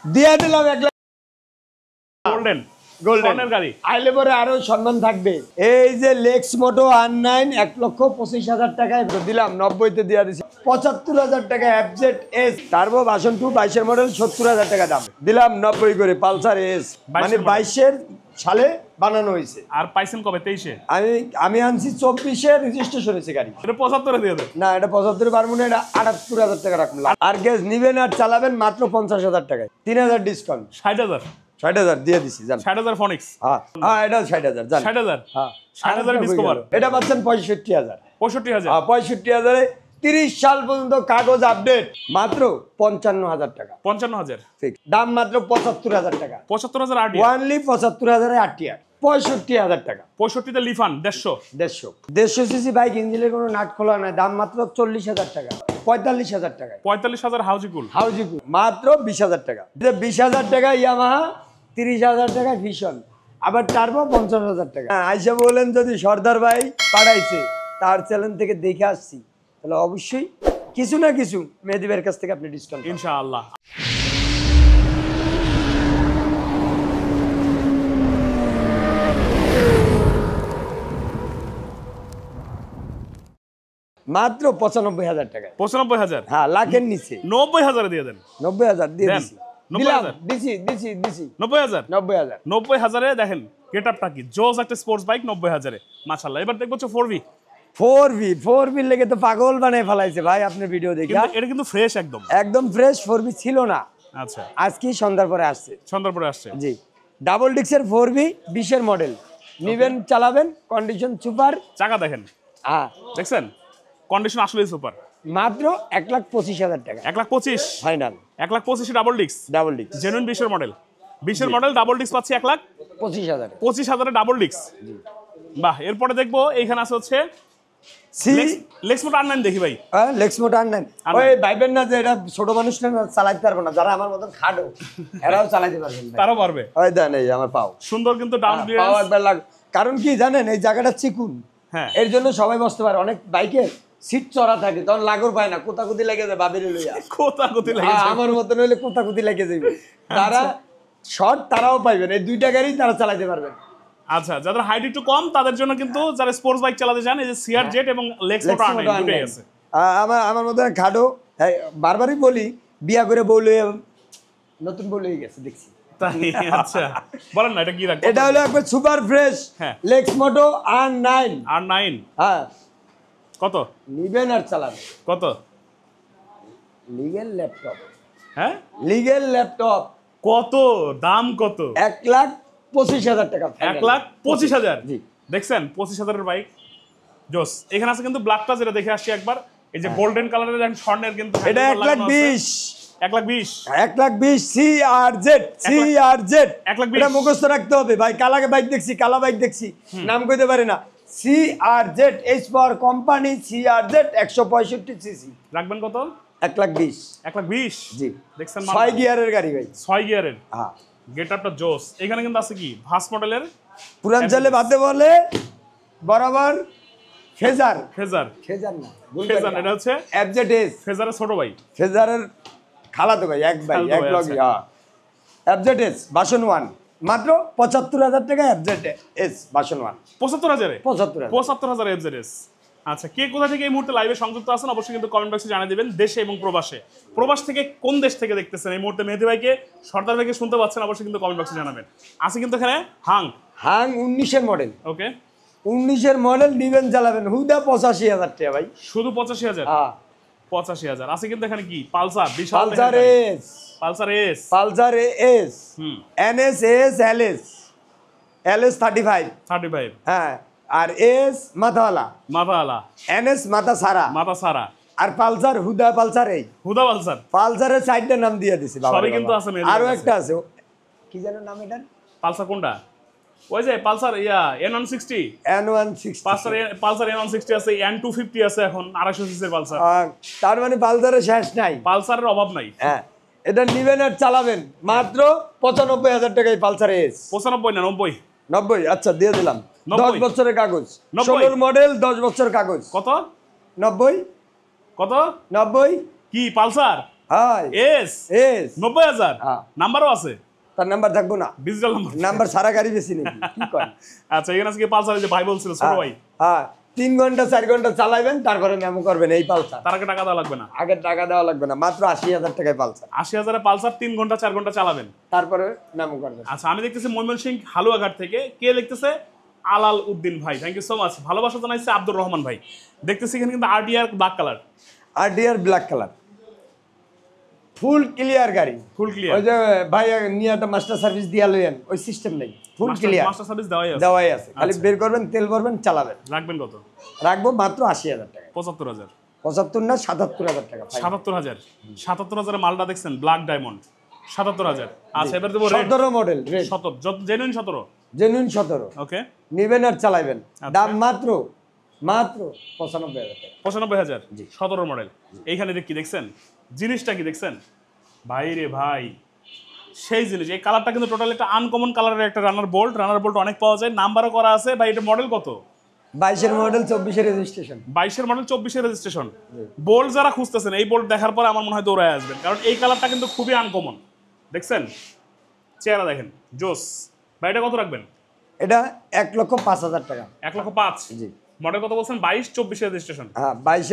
দিয়ে দিলাম 1 লাখ গোল্ডেন গোল্ডেনের গাড়ি আইলে পরে আরো সম্মান থাকবে। এই যে লেক্স মোটো R9 1,25,000 টাকায় দিলাম, 90 তে দিয়ে দিছি 75,000 টাকা। এফজেড এস টার্বো ভার্সন 2 22 এর মডেল 70,000 টাকা দাম, দিলাম 90 করে। পালসার এস মানে 22 এর সালে বানানো হয়েছে। আর পাইছেন কবে? 23 এ। আমি আনছি 24 এর রেজিস্ট্রেশন হয়েছে গাড়ি। এটা 75 এ দিয়ে দেন না, এটা 75 পারবো না, এটা 78,000 টাকা রাখলাম। আর গ্যাস নিবেন আর চালাবেন মাত্র 50,000 টাকায়, 3,000 ডিসকাউন্ট। 60,000 60,000 দিয়ে দিছি জান। 60,000 ফনিক্স। হ্যাঁ এটা 60,000 জান। 60,000 হ্যাঁ 60,000 ডিসকভার। এটা পাচ্ছেন 65,000। 65,000 65,000 এ 30 সাল পর্যন্ত কাগজ আপডেট মাত্র 55,000 টাকা 55,000 ফিক্স দাম, মাত্র 75,000 টাকা। 75,000 আরটি ওয়ানলি 75,000 আরটিআর 65,000 টাকা। 65 তে লিফান 150 সিসি বাইক, ইঞ্জিনের কোনো নাট খোলা নাই, দাম মাত্র 40,000 টাকা। 45,000 টাকা 45,000 হাউজিকুল মাত্র 20,000 টাকা। 20,000 টাকা ইয়ামাহা, 30,000 টাকা ভিশন, আবার টার্বো 50,000 টাকা। আইসা বলেন যদি সর্দার ভাই পাঠাইছে তার চ্যানেল থেকে দেখে আসছি, তাহলে অবশ্যই কিছু না কিছু মেহেদী ভাইয়ের কাছ থেকে আপনি ডিসকাউন্ট ইনশাআল্লাহ। মাত্র 95,000 টাকা। 95,000 হ্যাঁ লাখের নিচে 90,000 দিয়ে দেন। 90,000 দিয়ে দিছি। 90,000 দিছি 90,000 90,000 90,000 এ দেখেন গেটআপটা কি জোস একটা স্পোর্টস বাইক 90,000 এ মাশাআল্লাহ। এবার দেখবো 4V 4V লেগে তো পাগল বানায় ফেলাইছে ভাই আপনার ভিডিও দেখে। এটা কিন্তু ফ্রেশ একদম ফ্রেশ 4V ছিল না, আচ্ছা আজকে সন্ধ্যার পরে আসছে। সন্ধ্যার পরে আসছে জি, ডাবল ডিক্সের 4V 20 এর মডেল, নিবেন চালাবেন, কন্ডিশন সুপার। চাকা দেখেন, হ্যাঁ দেখছেন কন্ডিশন আসলে সুপার। মাত্র 1,25,000 টাকা 1,25,000 ফাইনাল। 1,25,000 ডাবল ডিক্স জেনুইন 20 এর মডেল। 20 এর মডেল ডাবল ডিক্স পাচ্ছি 1,25,000 এ ডাবল ডিক্স। বাহ। এরপরে দেখবো এইখানে আছে হচ্ছে লেক্স মোটো R9 দেখি ভাই। লেক্স মোটো R9 ওই ভাইবেন না যে এটা ছোট মানুষ না চালাতে পারবে না, যারা আমার মতন খাটো এরাও চালাতে পারবেন, তারাও পারবে। ওই দেন এই আমার পাও সুন্দর কিন্তু ডাউন পাও ক্লিয়ারেন্স। একবার লাগ, কারণ কি জানেন এই জায়গাটা চিকুন, হ্যাঁ এর জন্য সবাই বসতে পারে। অনেক বাইকের সিট চড়া থাকে, তখন লাগর পায় না, কোতাকুতি লেগে যায় বাবিরে লইয়া। কোতাকুতি লেগে যায়, আমার মতন হইলে কোতাকুতি লেগে যাবে। তারা শর্ট তারাও পাইবেন, এই দুইটা গাড়ি তারা চালাতে পারবেন। আচ্ছা, যাদের হাইট একটু কম তাদের জন্য কিন্তু যারা স্পোর্টস বাইক চালাতে চান, এই যে সিআর জেট এবং লেক্স মোটো R9 দুটোই আছে। আমার মধ্যে খাটো বারবারই বলি, বিয়া করে বউ লইয়া নতুন বউ লইয়া গেছে দেখছি। তাই? আচ্ছা বলেন না এটা কি রাখবো। এটা হলো একবার সুপার ফ্রেশ লেক্স মোটো R9। হ্যাঁ কত নিবেন আর চালাবেন। কত? Legal laptop. হ্যাঁ লিগ্যাল ল্যাপটপ কত দাম? কত? 1,25,000 টাকা। 1,25,000 জি দেখছেন 25,000 এর বাইক জোস। এখানে আছে কিন্তু ব্ল্যাকটা, যেটা দেখে আসছি একবার, এই যে গোল্ডেন কালারের দেখেন স্বর্ণের, কিন্তু এটা 1,20,000 1,20,000 CRZ 1,20,000 এটা মুখস্থ রাখতে হবে ভাই। কালা বাইক দেখছি, কালা বাইক দেখছি, নাম কইতে পারি না। CRZ এইচ পাওয়ার কোম্পানি, CRZ 165 সিসি। রাখবেন কত? 1,20,000 1,20,000 জি দেখছেন 6 গিয়ারের গাড়ি ভাই, 6 গিয়ারের। হ্যাঁ গেটআপটা জোস। এখানে কিন্তু আছে কি ভাস মডেলের পুরাঞ্চলে বাদে বলে বরাবর ফেজার না ফেজার, এটা হচ্ছে এফজেড এস, ফেজারের ছোট ভাই, ফেজারের খালাতো ভাই, এক লগি। হ্যাঁ এফজেড এস ভার্সন 1 মাত্র 75,000 টাকা। FZ S version 1 75,000 FZ S. আচ্ছা, কে কোথা থেকে এই মুহূর্তে লাইভে সংযুক্ত আছেন অবশ্যই কিন্তু কমেন্ট বক্সে জানিয়ে দিবেন, দেশে এবং প্রবাসে। প্রবাস থেকে কোন দেশ থেকে দেখতেছেন এই মুহূর্তে মেহেদী ভাইকে, সর্দার ভাইকে শুনতে পাচ্ছেন, অবশ্যই কিন্তু কমেন্ট বক্সে জানাবেন। আছে কিন্তু এখানে হাং 19 এর মডেল। ওকে 19 এর মডেল নিবেন চালাবেন হুদা 85,000 টাকা ভাই, শুধু 85,000। হ্যাঁ 85,000। আছে কিন্তু এখানে কি পালসার, বিশাল Pulsar S, Pulsar S, NS S, LS 35। হ্যাঁ আর এস মাথাওয়ালা, এনএস মাথা সারা, আর পালসার হুদা পালসার, এই হুদা পালসার, পালসারের সাইডটা নাম দিয়ে দিছি বাবা। সবই কিন্তু আছে। আরো একটা আছে, কি জানো নাম এটা? পালসার কোনটা? ওই যে পালসার N160 পালসার N160 আছে, N250 আছে, এখন 250 সিসির পালসার। তার মানে পালসারের শেষ নাই, পালসারের অভাব নাই। হ্যাঁ এটা নিবেন আর চালাবেন মাত্র 95,000 টাকায়। পালসার এস 95 না 90? আচ্ছা দিয়ে দিলাম। 10 বছরের কাগজ, 16 মডেল, 10 বছর কাগজ। কত? 90 কত? 90 কি পালসার হাই এস এস 90,000 হ্যাঁ। নাম্বারও আছে, তার নাম্বার থাকবো না, ডিজিটাল নাম্বার। নাম্বার সারা গাড়ি বেশি নাকি কি কয়? আচ্ছা এখানে আজকে পালসার যে ভাই বলছিল ছোট ভাই, হ্যাঁ 3 ঘন্টা 4 ঘন্টা চালাবেন তারপরে মেমো করবেন এই পালসার। তার আগে টাকা দেওয়া লাগবে না, আগে টাকা দেওয়া লাগবে না, মাত্র 80,000 টাকায় পালসার, 80,000 এ পালসার 3 ঘন্টা 4 ঘন্টা চালাবেন। তারপরে মেমো করবেন। আচ্ছা আমি দেখতেছি ময়মনসিংহ হালুয়াঘাট থেকে কে লিখতেছে, আলাল উদ্দিন ভাই, থ্যাংক ইউ সো মাচ, ভালোবাসা জানাইছে আব্দুর রহমান ভাই। দেখতেছি এখানে কিন্তু RTR black colour, RTR black colour, ফুল ক্লিয়ার গাড়ি, ফুল ক্লিয়ার। ওই যে ভাই নিয়ে একটা মাস্টার সার্ভিস দিয়া লইয়েন, ওই সিস্টেম নেই, ফুল ক্লিয়ার মাস্টার সার্ভিস দেওয়াই আছে, দেওয়াই আছে, খালি বের করবেন তেল ভরবেন চালাবেন। রাখবেন কত? রাখবো মাত্র 80,000 টাকা। 75,000 75 না 77,000 টাকা। 77,000 77,000 মালটা দেখছেন ব্ল্যাক ডায়মন্ড 77,000। আচ্ছা এবার দেবো red 17 model red, 17 genuine 17। Genuine 17 ওকে নিবেন আর চালাবেন, দাম মাত্র মাত্র 95,000 টাকা। 95,000 17 মডেল। এইখানে কি দেখছেন, জিনিসটা কি দেখছেন ভাই রে ভাই, সেই জিনিস। এই কালারটা কিন্তু টোটাল একটা আনকমন কালারের একটা রানার বোল্ট অনেক পাওয়া যায়, নাম্বারও করা আছে ভাই। এটা মডেল কত? 22 model 24 registration. 22 model 24 registration. Bolt যারা খুঁজতেছেন এই বোল্ট দেখার পরে আমার মনে হয় দৌড়ায় আসবেন, কারণ এই কালারটা কিন্তু খুবই আনকমন। দেখছেন চেহারা দেখেন জোস। ভাই এটা কত রাখবেন? এটা 1,05,000 টাকা। 1,05,000 জি। মডেল কত বলছেন? 22-24 রেজিস্ট্রেশন। হ্যাঁ 22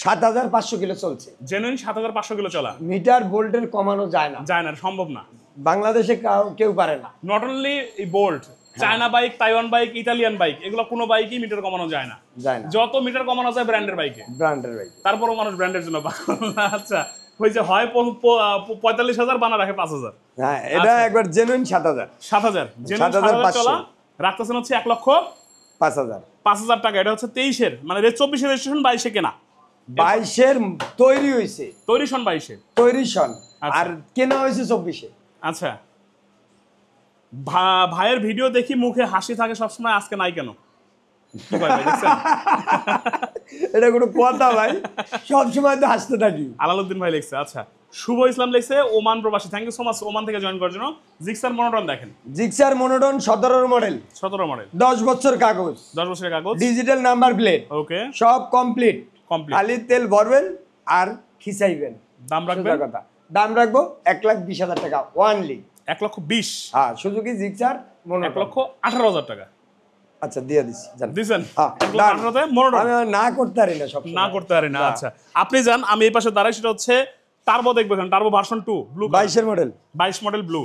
7,500 কিলো চলছে। জেনুইন 7,500 কিলো চলা। মিটার ভোল্টের কমানো যায় না, যায় না, সম্ভব না, বাংলাদেশে কেউ পারে না। নট অনলি এই bolt, China bike, Taiwan bike, Italian bike, এগুলো কোনো বাইকই মিটার কমানো যায় না। যায় না, যত মিটার কমানো যায় ব্র্যান্ডের বাইকে, ব্র্যান্ডের বাইক। তারপরও মানুষ ব্র্যান্ডের জন্য পাগল। আচ্ছা ওই যে হয় 45,000 বানা রাখে 5,000। হ্যাঁ এটা একবার জেনুইন 7,000 7,000 জেনুইন 7,000 চলা রাখতেছেন হচ্ছে 1,05,000 টাকা। এটা হচ্ছে 23-এর মানে 24 রেজিস্ট্রেশন, 22-এ কেনা। 22 তৈরি হয়েছে, তৈরি সন 22-এ, তৈরি সন, আচ্ছা। আর কেনা হয়েছে 24-এ। আচ্ছা ভাইয়ের ভিডিও দেখি মুখে হাসি থাকে সবসময়, আজকে নাই কেন? কি কয় ভাই দেখছেন? এটা কোনো কথা ভাই, সব সময় তো হাসতে থাকি। আলালউদ্দিন ভাই লিখছে। আচ্ছা শুভ ইসলাম লিখছে ওমান প্রবাসী, thank you so much Oman থেকে জয়েন করার জন্য। জিক্সার মনোটন দেখেন, জিক্সার মনোটন 17 মডেল, 17 মডেল, 10 বছর কাগজ, 10 বছরের কাগজ, ডিজিটাল নাম্বার প্লেট, ওকে সব কমপ্লিট। কমপ্লিট। খালি তেল ভরবেন আর খিচাইবেন। দাম রাখবেন? সোজা কথা, দাম রাখবো 1,20,000 টাকা ওয়ানলি। 1,20,000। হ্যাঁ সুজুকি জিক্সার মনোটন 1,18,000 টাকা। আচ্ছা দিয়ে দিছি জান। দিছেন হ্যাঁ, 1,18,000 তে মনোটন আমি না করতে পারি না, সব না করতে পারি না। আচ্ছা আপনি যান, আমি এই পাশে দাঁড়াই, সেটা হচ্ছে টার্বো দেখবেন, turbo version 2 blue, 22 model, 22 model blue,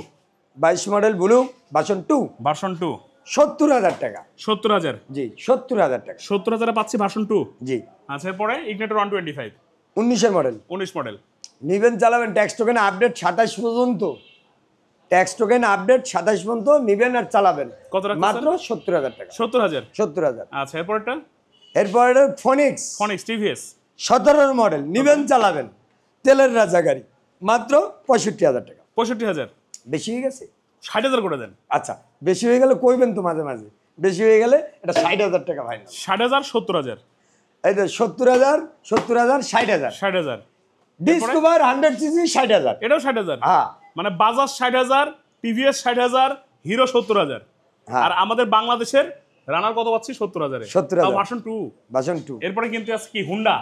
22 model blue version 2, version 2 70,000 টাকা। 70,000। জি 70,000 টাকা। 70,000 পাচ্ছি ভার্সন 2। জি আচ্ছা এরপরে ইগনিটর 125 19 মডেল, 19 মডেল। নিবেন চালাবেন, ট্যাক্স টোকেন আপডেট 27 পর্যন্ত, ট্যাক্স টোকেন আপডেট 27 পর্যন্ত নিবেন আর চালাবেন। কত রাখতেছেন? মাত্র 70,000 টাকা। 70,000। 70,000। আচ্ছা এরপরটা এরপরে ফোনিক্স ফনিক্স টিভিএস 17 মডেল, নিবেন চালাবেন, তেলের রাজা গাড়ি, মাত্র 65,000 টাকা। 65,000। বেশি হয়ে গেছে? 60,000 করে দেন। আচ্ছা বেশি হয়ে গেলে কইবেন তো মাঝে মাঝে, বেশি হয়ে গেলে এটা 60,000 টাকা ভাই না। 60,000 70,000 এই তো 70,000 60,000 60,000। 60,000 ডিসকভার 100 সিসি 60,000। এটাও 60,000। হ্যাঁ মানে বাজাজ 60,000, টিভিএস 60,000, হিরো 70,000। হ্যাঁ। আর আমাদের বাংলাদেশের রানার কত পাচ্ছি? 70,000 এ। 70,000 ভার্সন 2। ভার্সন 2। এরপরে কিন্তু আছে কি Honda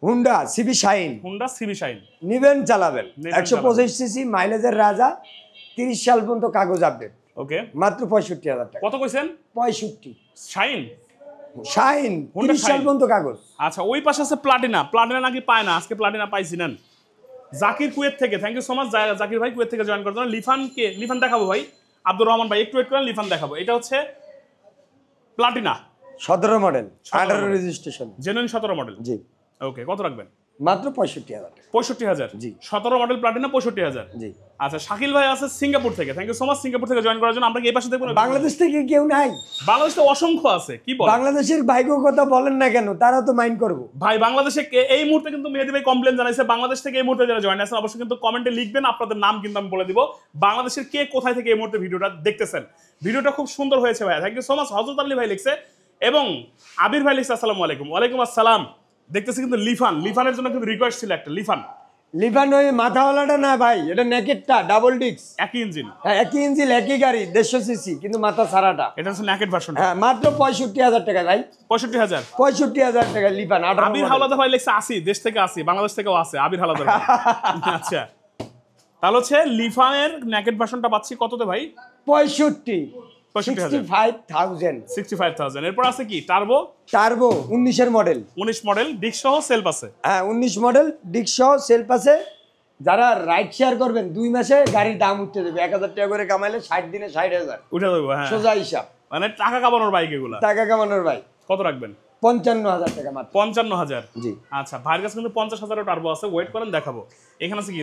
Honda CB Shine, Honda CB Shine নিবেন চালাবেন, নিবেন 125 সিসি মাইলেজের রাজা, 30 সাল পর্যন্ত কাগজ আপডেট, ওকে। মাত্র 65,000 টাকা। কত কইছেন? 65 শাইন শাইন, হুন্ডা 30 সাল শাইন। পর্যন্ত কাগজ। আচ্ছা ওই পাশে আছে প্লাটিনা, প্লাটিনা নাকি পায় না, আজকে প্লাটিনা পাইছি নেন। জাকির কুয়েত থেকে, thank you so much Zakir ভাই কুয়েত থেকে জয়েন করার জন্য। লিফান দেখাবো ভাই, আব্দুর রহমান ভাই একটু ওয়েট করেন, লিফান দেখাবো। এটা হচ্ছে Platina 17 model, 18 model. Registration. Genuine 17 model. জি ওকে কত রাখবেন? মাত্র 65,000 টাকা। 65,000। জি। 17 মডেল প্লাটিনা 65,000। জি আচ্ছা শাকিল ভাই আছে সিঙ্গাপুর থেকে, thank you so much Singapore থেকে জয়েন করার জন্য। আমরা কি এই পাশে দেখবো? বাংলাদেশ থেকে কেউ নাই? বাংলাদেশে অসংখ্য আছে, কি বল? বাংলাদেশের বাইকের কথা বলেন না কেন, তারা তো মাইন্ড করবো। ভাই বাংলাদেশে এই মুহূর্তে কিন্তু মেহেদী ভাই কমপ্লেন জানাইছে, বাংলাদেশ থেকে এই মুহূর্তে যারা জয়েন আছেন অবশ্যই কিন্তু কমেন্টে লিখবেন, আপনাদের নাম কিন্তু আমি বলে দিব। বাংলাদেশের কে কোথায় থেকে এই মুহূর্তে ভিডিওটা দেখতেছেন। ভিডিওটা খুব সুন্দর হয়েছে ভাই, থ্যাংক ইউ সো মাচ। হযরত আলী ভাই লিখছে এবং আবির ভাই লিখছে আসসালামু আলাইকুম। ওয়ালাইকুম আসসালাম। দেখতেছি কিন্তু লিফানের জন্য কিন্তু রিকোয়েস্ট ছিল একটা লিফান। লিফান ওই মাথাওয়ালাটা না ভাই, এটা নেকেটটা ডাবল ডিস্ক, একই ইঞ্জিন। হ্যাঁ একই ইঞ্জিন একই গাড়ি, 150 সিসি কিন্তু মাথা সারাটা। এটা হচ্ছে নেকেট ভার্সন। হ্যাঁ মাত্র 65,000 টাকা ভাই। 65,000। 65,000 টাকা লিফান। আবির হাওলাদার ভাই লিখছে 80, দেশ থেকে 80, বাংলাদেশ থেকেও আছে আবির হাওলাদার ভাই। আচ্ছা তাহলে হচ্ছে লিফামের নেকেট ভার্সনটা পাচ্ছি কততে ভাই? 65,000। 65,000। এরপর আছে কি টার্বো? টার্বো 19-এর মডেল। 19 মডেল, ডিক সহ সেলফ আছে। হ্যাঁ 19 মডেল, ডিক সহ সেলফ আছে। যারা রাইড শেয়ার করবেন 2 মাসে গাড়ির দাম উঠতে দেবে। 1,000 টাকা করে কামাইলে 60 দিনে 60,000 উঠে দেবো। হ্যাঁ, সোজা হিসাব। মানে টাকা কামানোর বাইক এগুলা। টাকা কামানোর ভাই। কত রাখবেন? 55,000 টাকা মাত্র। 55,000। জি। আচ্ছা, ভাইয়ের কাছে কিন্তু 50,000 টার্বো আছে, ওয়েট করেন দেখাবো। এখানে আছে কি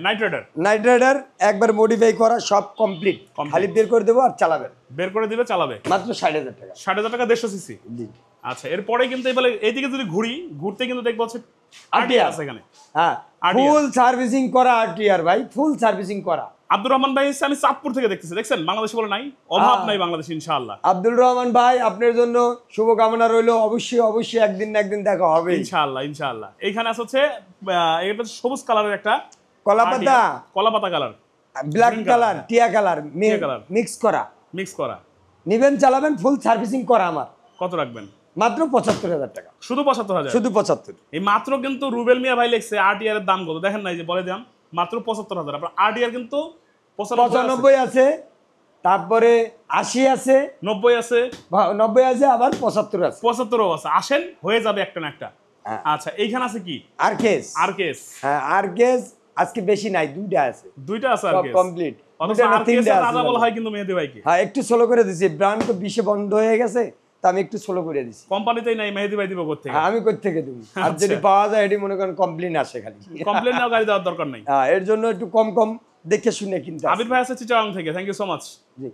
নাইট রাইডার? নাইট রাইডার একবার মডিফাই করা, সব কমপ্লিট, খালি বের করে দেবো আর চালাবেন। বের করে দিবে, চালাবে মাত্র 60,000 টাকা। 60,000 টাকা 150 সিসি। জি। আচ্ছা, এরপরে কিন্তু এবারে এইদিকে যদি ঘুরতে কিন্তু দেখবো হচ্ছে আরটিআর আছে এখানে। হ্যাঁ, ফুল সার্ভিসিং করা আরটিআর ভাই, ফুল সার্ভিসিং করা। আব্দুর রহমান ভাই আমি চাঁদপুর থেকে দেখতেছি, দেখছেন? বাংলাদেশে বলে নাই, অভাব নাই বাংলাদেশে ইনশাআল্লাহ। আব্দুল রহমান ভাই, আপনার জন্য শুভকামনা রইলো। অবশ্যই একদিন না একদিন দেখা হবে ইনশাআল্লাহ। এইখানে আছে হচ্ছে এটা সবুজ কালারের একটা কলাপাতা কালার, ব্ল্যাক কালার, টিয়া কালার মিক্স করা। নিবেন, চালাবেন, ফুল সার্ভিসিং করা। আমার কত রাখবেন? মাত্র 75,000 টাকা। শুধু 75,000? শুধু 75। এই মাত্র কিন্তু রুবেল মিয়া ভাই লিখছে আরটিআর এর দাম কত দেখেন নাই, যে বলে দিলাম মাত্র 75,000। আপনার আরটিআর কিন্তু 95 আছে, তারপরে 80 আছে, 90 আছে, 90 আছে, আবার 75 আছে, 75ও আছে। আসেন, হয়ে যাবে একটা না একটা। আচ্ছা, এইখানে আছে কি? আরকেস। হ্যাঁ, আরকেস আজকে বেশি নাই, দুইটা আছে। দুইটা আছে সব আরকেস কমপ্লিট। রাজা বলা হয় কিন্তু মেহেদী ভাইকে। হ্যাঁ, একটু স্লো করে দিছি, ব্র্যান্ড তো 20 বন্ধ হয়ে গেছে, তা আমি একটু স্লো করে দিছি। কোম্পানিতেই নাই, মেহেদী ভাই দিব করতে। আমি কই থেকে দেব? আর যদি পাওয়া যায় এটি মনে করেন কমপ্লেইন আসে, খালি কমপ্লেইন নাও, গাড়ি দেওয়ার দরকার নাই। হ্যাঁ, এর জন্য একটু কম দেখে শুনে কিনতে। আবির ভাই আছে চিটাগাং থেকে, থ্যাংক ইউ সো মাচ।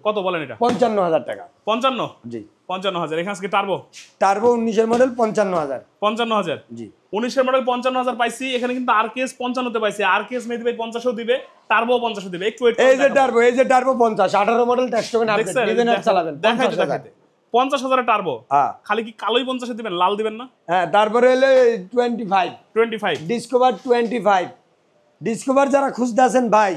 কত বলেন এটা? 55,000 টাকা। 55? জি, 55,000। এখানে আছে টার্বো? টার্বো 19-এর মডেল 55,000। 55,000? জি, 19-এর মডেল 55,000 পাইছি। এখানে কিন্তু আরকেএস 55 তে পাইছি। আরকেএস মেহেদী ভাই 50ও দিবে, টার্বো 50ও দিবে। একটু ওয়েট করুন। এই যে টার্বো 50, 18 মডেল টেস্ট করবেন, আপনি দিবেন আর চালাবেন। 50,000 50,000 টার্বো। হ্যাঁ, খালি কি কালোই 50 দিবেন, লাল দিবেন না? হ্যাঁ, তারপরে হলো 25 ডিসকভার 25। ডিসকভার যারা খুঁজতে আছেন ভাই,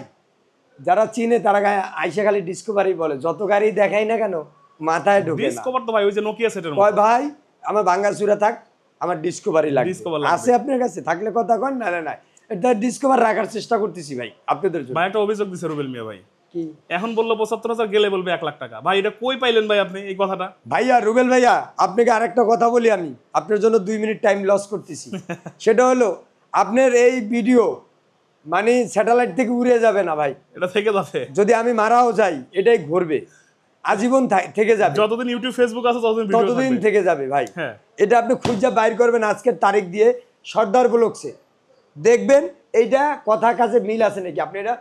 যারা চিনে তারা আইসা খালি ডিসকভারই বলে, যত গাড়ি দেখাই না কেন মাথায় ঢোকে না। ডিসকভার তো ভাই ওই যে নোকিয়া সেটের মতো। কয় ভাই আমার ভাঙ্গাচুরা থাক, আমার ডিসকভারই লাগবে। আছে আপনার কাছে থাকলে কথা কন, না না এটা ডিসকভার রাখার চেষ্টা করতেছি ভাই আপনাদের জন্য। ভাই একটা অভিযোগ দিছে রুবেল মিয়া ভাই। কি? এখন বললো 75,000, গেলে বলবে 1 লাখ টাকা। ভাই এটা কই পাইলেন ভাই আপনি এই কথাটা? ভাইয়া, রুবেল ভাইয়া, আপনাকে আরেকটা কথা বলি, আমি আপনার জন্য 2 মিনিট টাইম লস করতেছি। সেটা হলো আপনার এই ভিডিও মানে স্যাটেলাইট থেকে উড়ে যাবে না ভাই, এটা থেকে যাবে। যদি আমি মারাও যাই এটাই ঘুরবে, আজীবন থেকে যাবে। যতদিন ইউটিউব ফেসবুক আছে ততদিন থেকে যাবে ভাই। হ্যাঁ, এটা আপনি খুঁজে বাইর করবেন আজকের তারিখ দিয়ে, সর্দার ব্লগসে দেখবেন এইটা কথা কাজে মিল আছে নাকি। আপনি এটা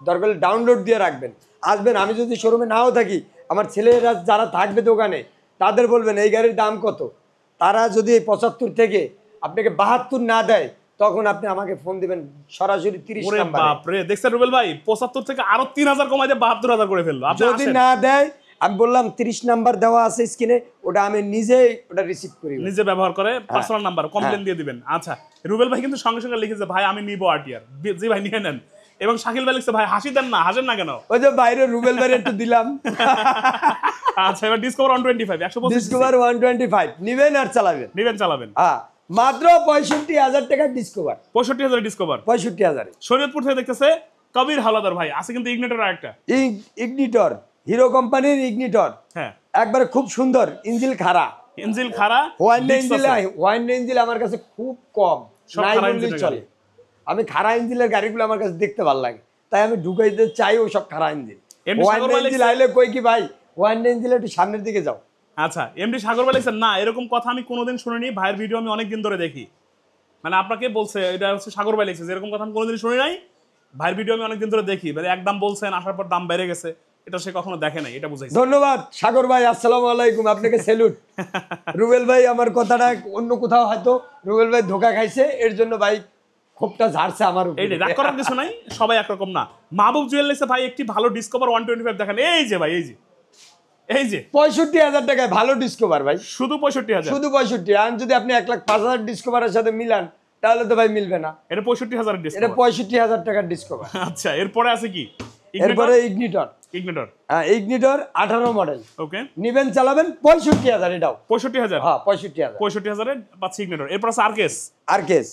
দরকার ডাউনলোড দিয়ে রাখবেন, আসবেন। আমি যদি শোরুমে নাও থাকি, আমার ছেলেরা যারা থাকবে দোকানে তাদের বলবেন এই গাড়ির দাম কত। তারা যদি 75 থেকে আপনাকে 72 না দেয়, তখন আপনি আমাকে ফোন দিবেন সরাসরি 30 নাম্বারে। বাপরে, দেখছেন রুবেল ভাই 75 থেকে আরো 3,000 কমাই দিয়ে 72,000 করে ফেললো। যদি না দেয়, আমি বললাম 30 নাম্বার দেওয়া আছে স্ক্রিনে, ওটা আমি নিজেই ওটা রিসিভ করি, নিজে ব্যবহার করে পার্সোনাল নাম্বার কমপ্লেইন দিয়ে দিবেন। আচ্ছা, রুবেল ভাই কিন্তু সঙ্গে সঙ্গে লিখেছে ভাই আমি নিব আরটিআর। জি ভাই নিয়ে নেন। এবং শাকিল ভাই লিখছে ভাই হাসি দেন না, হাসেন না কেন? ওই যে বাইরে রুবেল ভাই একটু দিলাম। আচ্ছা, এবার ডিসকভার 125 ডিসকভার 125 নিবেন আর চালাবেন। হ্যাঁ, মাত্র 65,000 টাকা ডিসকভার। 65,000 ডিসকভার, 65,000। শরীয়তপুর থেকে দেখতেছে কবির হাওলাদার ভাই আছে কিন্তু ইগনিটর আরেকটা। ইগনিটর হিরো কোম্পানির ইগনিটর। হ্যাঁ, একবারে খুব সুন্দর, ইঞ্জিন খাড়া। ওয়াইন ইঞ্জিন আমার কাছে খুব কম, নাই বললেই চলে। আমি খাড়া ইঞ্জিনের গাড়িগুলো আমার কাছে দেখতে ভালো লাগে, তাই আমি ঢুকাইতে চাই ওই সব খাড়া ইঞ্জিন। ওয়াইন ইঞ্জিন আইলে কই কি ভাই, ওয়াইন ইঞ্জিন একটু সামনের দিকে যাও। আচ্ছা, এমডি সাগর ভাই লিখছেন না, এরকম কথা আমি কোনোদিন শুনিনি। ভাইয়ের ভিডিও আমি অনেকদিন ধরে দেখি। মানে আপনাকে বলছে, এটা হচ্ছে সাগর ভাই লিখছে, এরকম কথা আমি কোনোদিন শুনি নাই। ভাইয়ের ভিডিও আমি অনেকদিন ধরে দেখি, মানে একদম বলছেন, আসার পর দাম বেড়ে গেছে, এটা সে কখনো দেখে নাই, এটা বুঝাইছে। ধন্যবাদ সাগর ভাই, আসসালামু আলাইকুম, আপনাকে স্যালুট। রুবেল ভাই আমার কথাটা অন্য কোথাও হয়তো রুবেল ভাই ধোকা খাইছে, এর জন্য ভাই খুবটা ঝাড়ছে আমার উপরে। এই রাগ করার কিছু নাই, সবাই একরকম না। মাহবুব জুয়েল লিখছে ভাই একটি ভালো ডিসকভার 125 দেখেন। এই যে ভাই, এই যে 65,000 টাকায় ভালো ডিসকভার ভাই, শুধু 65,000, শুধু 65। আর যদি আপনি 1,05,000 ডিসকভারের সাথে মিলান, তাহলে তো ভাই মিলবে না। এটা 65,000 ডিসকভার, এটা 65,000 টাকার ডিসকভার। আচ্ছা, এরপরে আছে কি? এরপরে ইগনিটর। হ্যাঁ, ইগনিটর 18 মডেল। ওকে, নিবেন চালাবেন 65,000। এটাও 65,000। হ্যাঁ, 65,000। 65,000 এ পাচ্ছি ইগনিটর। এরপর আছে আরকেস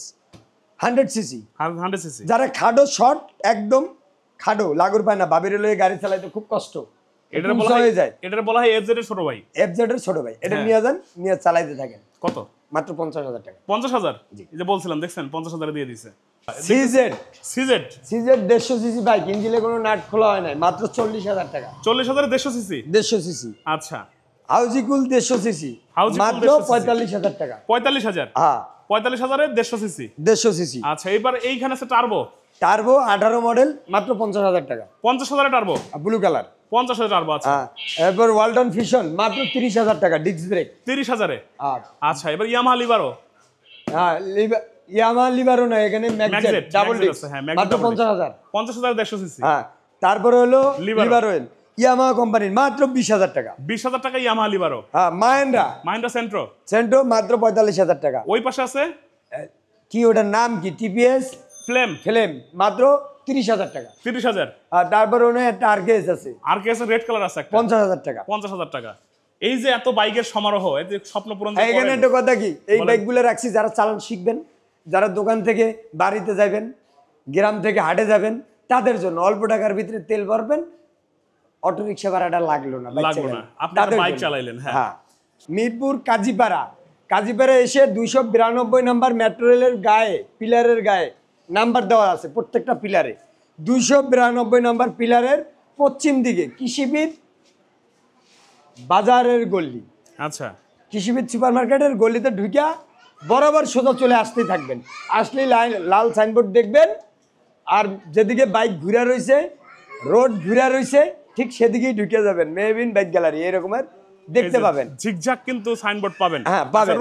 100 সিসি। 100 সিসি। যারা খাডো শর্ট একদম খাডো লাগুর পায় না, বাবির লয়ে গাড়ি চালাইতে খুব কষ্ট, এটার একটু বলা উঁচা হয় হয়ে যায়। এটার বলা হয় এফজেড এর ছোট ভাই। এফজেড এর ছোট ভাই, এটা হ্যাঁ। নিয়ে যান, নিয়ে চালাইতে থাকেন। কত? মাত্র 50,000 টাকা। 50,000? এই যে বলছিলাম, দেখছেন 50,000 দিয়ে দিছে। সিজেড সিজেড 150 সিসি বাইক, ইঞ্জিনে কোনো নাট খোলা হয় নাই, মাত্র 40,000 টাকা। 40,000 150 সিসি? 150 সিসি। আচ্ছা, হাউজিকুল 150 সিসি, হাউজিকুল মাত্র 150 cc 45,000 টাকা। 45,000? হ্যাঁ, 45,000 এর 150 সিসি। 150 সিসি। আচ্ছা, এবার এইখানে আছে টার্বো। টার্বো 18 মডেল, মাত্র 50,000 টাকা। 50,000 এর টার্বো? Blue colour. 50,000 টার্বো। আচ্ছা, হ্যাঁ, এরপর ওয়ালটন ফিশন, মাত্র 30,000 টাকা, ডিস্ক ব্রেক। 30,000 এ? আর আচ্ছা, এবার ইয়ামাহা লিবারো। হ্যাঁ, ইয়ামাহা লিবারো না, এখানে ম্যাগজেট ম্যাগজেট, ডাবল ম্যাগজেট ডিস্ক, আছে, হ্যাঁ, ম্যাগজেট মাত্র double disc। 50,000। 50,000 150 সিসি। হ্যাঁ, তারপরে হলো লিবারো। লিবারোয়েল, ইয়ামাহা কোম্পানির, মাত্র 20,000 টাকা। 20,000 টাকা ইয়ামাহা লিবারো। হ্যাঁ, মাহেন্দ্রা মাহিন্দ্রা সেন্ট্রো। সেন্টো, মাত্র 45,000 টাকা। ওই পাশে আছে কি ওটার নাম কি, টিপিএস ফ্লেম। ফ্লেম, মাত্র 30,000 টাকা। 30,000। আর তারপরে ওখানে একটা আরকেএস আছে, আর কে আছে? রেড কালার আছে একটা, 50,000 টাকা। 50,000 টাকা। এই যে এত বাইকের সমারোহ, এই যে স্বপ্ন পূরণ যে এখানে করেন। একটা কথা কি, এই বলেন। বাইকগুলো রাখছি যারা চালান শিখবেন, যারা দোকান থেকে বাড়িতে যাবেন, গ্রাম থেকে হাটে যাবেন, তাদের জন্য অল্প টাকার ভিতরে তেল ভরবেন, অটো রিক্সা ভাড়াটা লাগলো না, বাইক লাগলো না, চালালেন। আপনি একটা তাদের বাইক জন্য। চালাইলেন। হ্যাঁ, হ্যাঁ, মিরপুর কাজীপাড়া, কাজীপাড়া এসে 292 নাম্বার মেট্রো রেলের গায়ে, পিলারের গায়ে নাম্বার দেওয়া আছে, প্রত্যেকটা পিলারে 292 নাম্বার পিলারের পশ্চিম দিকে কৃষিবিদ বাজারের গল্লি, আচ্ছা, কৃষিবিদ সুপার মার্কেটের গলিতে ঢুকিয়া বরাবর সোজা চলে আসতেই থাকবেন। আসলেই লাল সাইনবোর্ড দেখবেন, আর যেদিকে বাইক ঘুরে রয়েছে, রোড ঘুরে রয়েছে, ঠিক সেদিকেই ঢুকে যাবেন, মেহবিন বাইক গ্যালারি এরকমের দেখতে পাবেন। ঝিকঝাক কিন্তু সাইনবোর্ড পাবেন। হ্যাঁ, পাবেন।